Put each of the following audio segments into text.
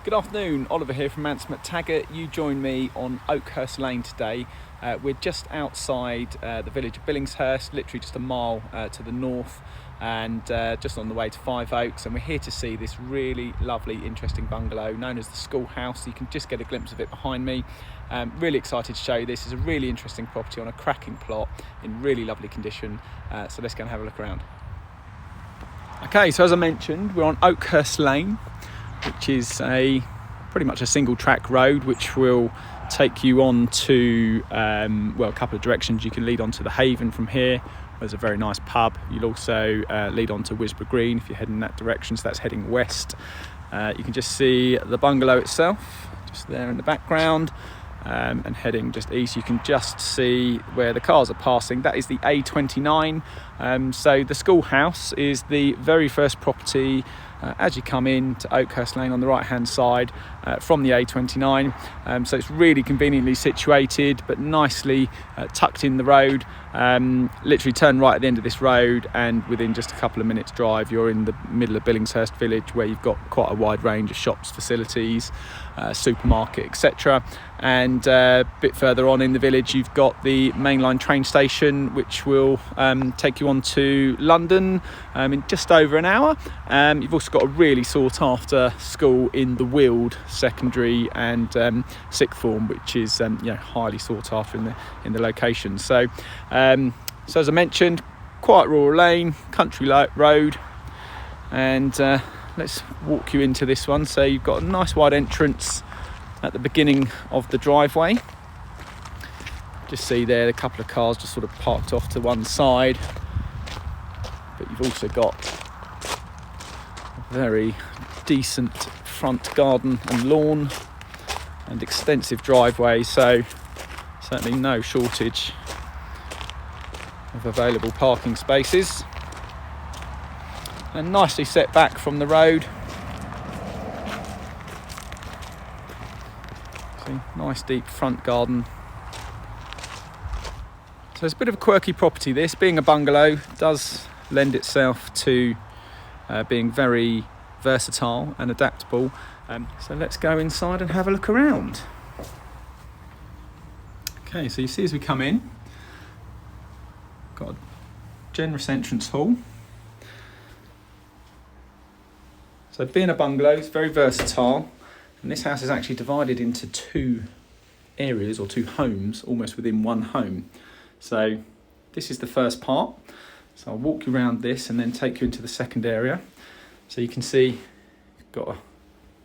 Good afternoon, Oliver here from Mansell McTaggart. You join me on Okehurst Lane today. We're just outside the village of Billingshurst, literally just a mile to the north, and just on the way to Five Oaks, and we're here to see this really lovely, interesting bungalow known as the Schoolhouse. You can just get a glimpse of it behind me. Really excited to show you this. It's a really interesting property on a cracking plot in really lovely condition, so let's go and have a look around. Okay, so as I mentioned, we're on Okehurst Lane, which is pretty much a single track road which will take you on to a couple of directions. You can lead on to the Haven from here. There's a very nice pub. You'll also lead on to Wisborough Green if you're heading that direction, so that's heading west. You can just see the bungalow itself just there in the background, and heading just east you can just see where the cars are passing. That is the A29. So the Schoolhouse is the very first property as you come in to Okehurst Lane on the right hand side from the A29. So it's really conveniently situated but nicely tucked in the road. Literally turn right at the end of this road and within just a couple of minutes drive you're in the middle of Billingshurst village, where you've got quite a wide range of shops, facilities, supermarket, etc. And a bit further on in the village you've got the mainline train station, which will take you on to London in just over an hour. You've also got a really sought after school in the Weald secondary and sixth form, which is highly sought after in the location. So as I mentioned, quite rural lane, country road, and let's walk you into this one. So you've got a nice wide entrance at the beginning of the driveway. Just see there a couple of cars just sort of parked off to one side, but you've also got a very decent front garden and lawn and extensive driveway, so certainly no shortage of available parking spaces, and nicely set back from the road. See, nice deep front garden. So it's a bit of a quirky property, this. Being a bungalow does lend itself to being very versatile and adaptable. So let's go inside and have a look around. Okay, so you see as we come in, got a generous entrance hall. So being a bungalow, it's very versatile, and this house is actually divided into two areas or two homes almost within one home. So this is the first part, so I'll walk you around this and then take you into the second area. So you can see you've got a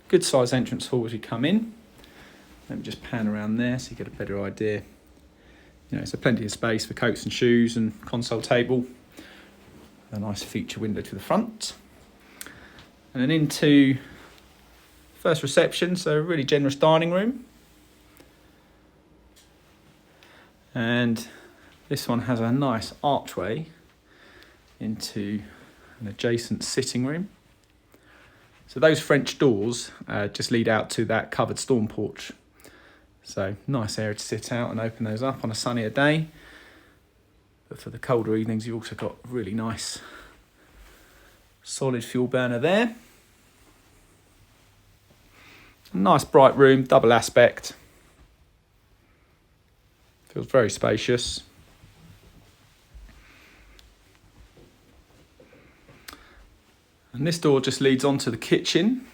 good sized entrance hall as you come in. Let me just pan around there so you get a better idea. So plenty of space for coats and shoes and console table. A nice feature window to the front. And then into first reception, so a really generous dining room. And this one has a nice archway into an adjacent sitting room. So those French doors just lead out to that covered storm porch. So nice area to sit out and open those up on a sunnier day. But for the colder evenings, you've also got a really nice solid fuel burner there. A nice bright room, double aspect. Feels very spacious. And this door just leads on to the kitchen,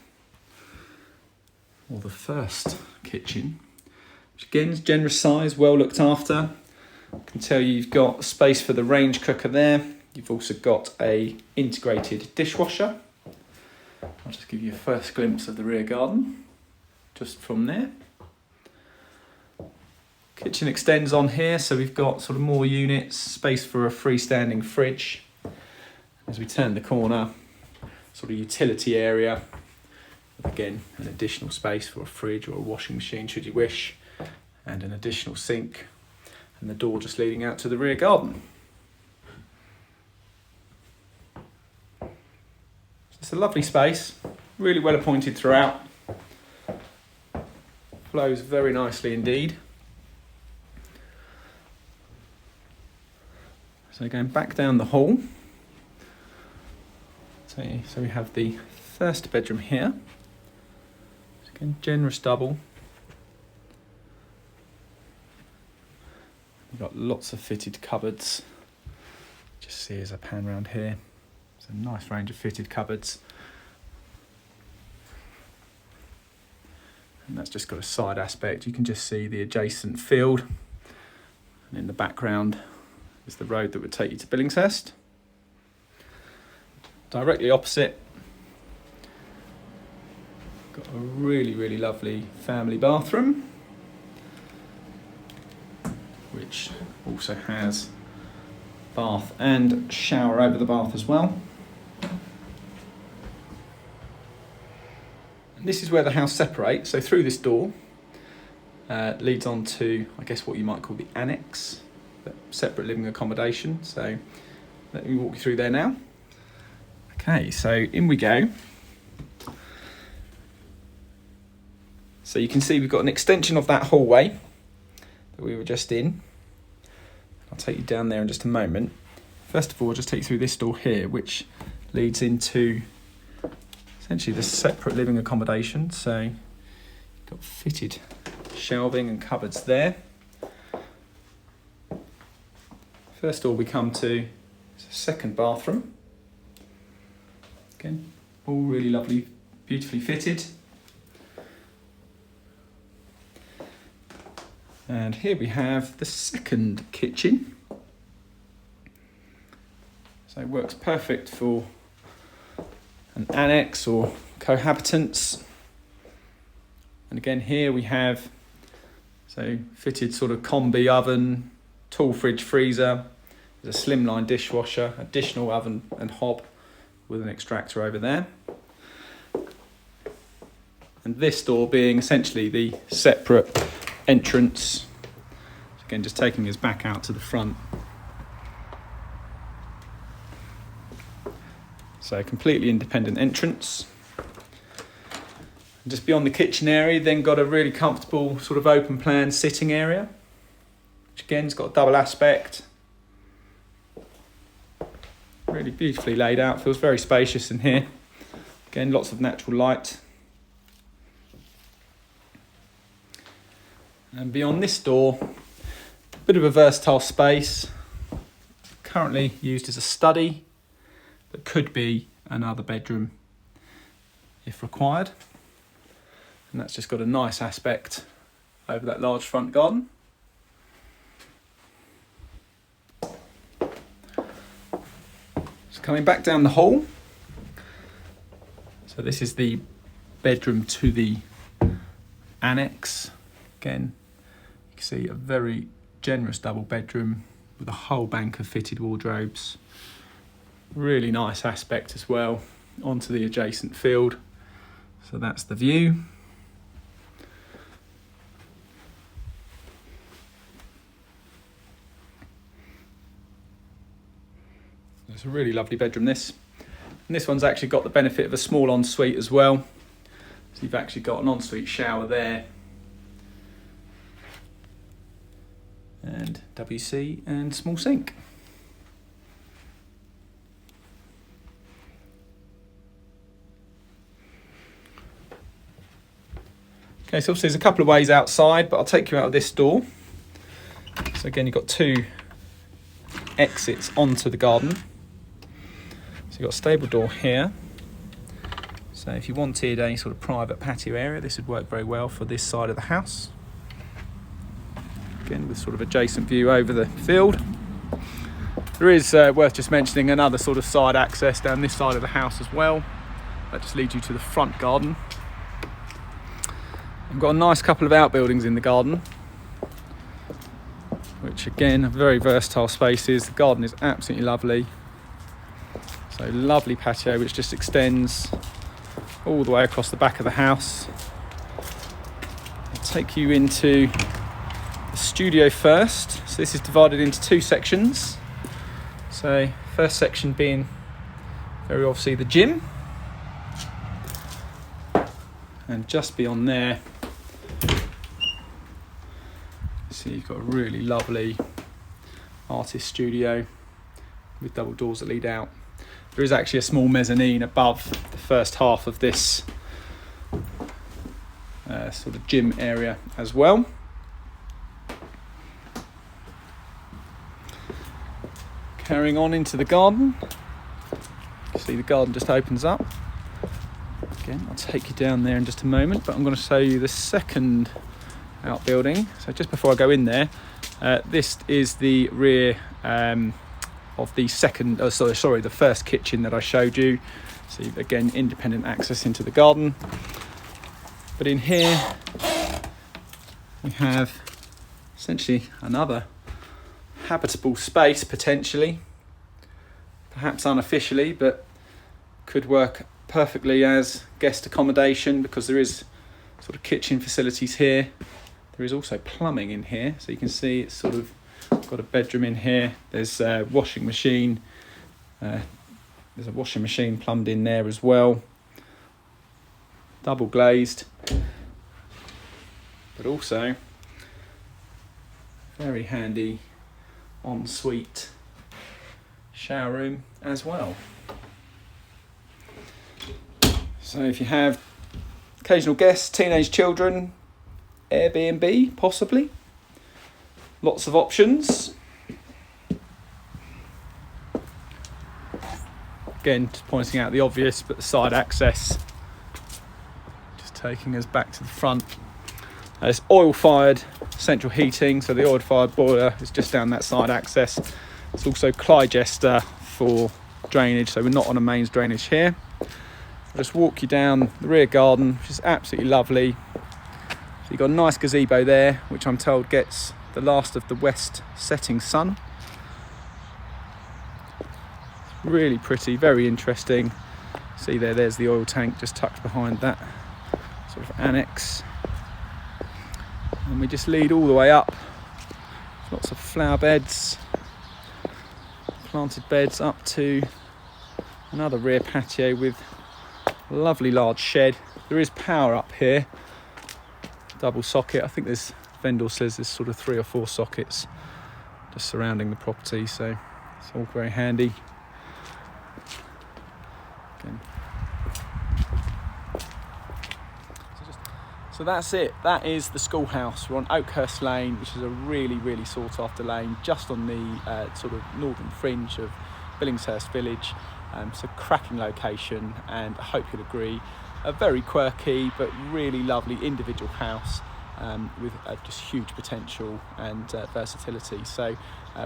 or the first kitchen, which again is generous size, well looked after. I can tell you've got space for the range cooker there. You've also got a integrated dishwasher. I'll just give you a first glimpse of the rear garden, just from there. Kitchen extends on here, so we've got sort of more units, space for a freestanding fridge. As we turn the corner, sort of utility area, again an additional space for a fridge or a washing machine should you wish, and an additional sink, and the door just leading out to the rear garden. It's a lovely space, really well appointed throughout, flows very nicely indeed. So going back down the hall, so we have the first bedroom here. So Again, generous double. We've got lots of fitted cupboards. Just see as I pan around here. It's a nice range of fitted cupboards. And that's just got a side aspect. You can just see the adjacent field. And in the background is the road that would take you to Billingshurst. Directly opposite, got a really, really lovely family bathroom, which also has bath and shower over the bath as well. And this is where the house separates. So through this door leads on to, I guess, what you might call the annexe, the separate living accommodation. So let me walk you through there now. Okay, so in we go. So you can see we've got an extension of that hallway that we were just in. I'll take you down there in just a moment. First of all, I'll just take you through this door here, which leads into essentially the separate living accommodation. So you've got fitted shelving and cupboards there. First door we come to is a second bathroom. Again, all really lovely, beautifully fitted. And here we have the second kitchen. So it works perfect for an annex or cohabitants. And again, here we have fitted sort of combi oven, tall fridge freezer. There's a slimline dishwasher, additional oven and hob with an extractor over there. And this door being essentially the separate entrance. Again, just taking us back out to the front. So completely independent entrance. And just beyond the kitchen area, then got a really comfortable sort of open plan sitting area, which again has got a double aspect. Really beautifully laid out, feels very spacious in here. Again, lots of natural light. And beyond this door, a bit of a versatile space, currently used as a study, but could be another bedroom if required. And that's just got a nice aspect over that large front garden. So coming back down the hall, so this is the bedroom to the annexe. Again, you can see a very generous double bedroom with a whole bank of fitted wardrobes. Really nice aspect as well onto the adjacent field. So that's the view. It's a really lovely bedroom, this. And this one's actually got the benefit of a small ensuite as well. So you've actually got an ensuite shower there. And WC and small sink. Okay, so obviously there's a couple of ways outside, but I'll take you out of this door. So again, you've got two exits onto the garden. So you've got a stable door here. So if you wanted a sort of private patio area, this would work very well for this side of the house. Again, with sort of adjacent view over the field. There is, worth just mentioning, another sort of side access down this side of the house as well. That just leads you to the front garden. We've got a nice couple of outbuildings in the garden, which again are very versatile spaces. The garden is absolutely lovely. So lovely patio which just extends all the way across the back of the house. I'll take you into the studio first. So this is divided into two sections. So first section being very obviously the gym, and just beyond there, see you've got a really lovely artist studio with double doors that lead out. There is actually a small mezzanine above the first half of this sort of gym area as well. Carrying on into the garden. See, the garden just opens up. Again, I'll take you down there in just a moment, but I'm going to show you the second outbuilding. So just before I go in there, this is the rear of the the first kitchen that I showed you. So again, independent access into the garden. But in here we have essentially another habitable space, potentially, perhaps unofficially, but could work perfectly as guest accommodation, because there is sort of kitchen facilities here. There is also plumbing in here, so you can see it's sort of got a bedroom in here. There's a washing machine. There's a washing machine plumbed in there as well. Double glazed, but also very handy ensuite shower room as well. So if you have occasional guests, teenage children, Airbnb possibly, lots of options. Again, just pointing out the obvious, but the side access, just taking us back to the front. It's oil-fired central heating, so the oil-fired boiler is just down that side access. It's also Clygester for drainage, so we're not on a mains drainage here. I'll just walk you down the rear garden, which is absolutely lovely. So you've got a nice gazebo there, which I'm told gets the last of the west setting sun. Really pretty, very interesting. See there's the oil tank just tucked behind that sort of annex. And we just lead all the way up. Lots of flower beds, planted beds, up to another rear patio with a lovely large shed. There is power up here, double socket. I think there's, vendor says there's sort of 3 or 4 sockets just surrounding the property, so it's all very handy. Again. So that's it. That is the Schoolhouse. We're on Okehurst Lane, which is a really, really sought after lane, just on the sort of northern fringe of Billingshurst village. It's a cracking location, and I hope you'll agree, a very quirky but really lovely individual house with just huge potential and versatility. So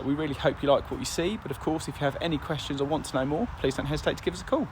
we really hope you like what you see, but of course if you have any questions or want to know more, please don't hesitate to give us a call.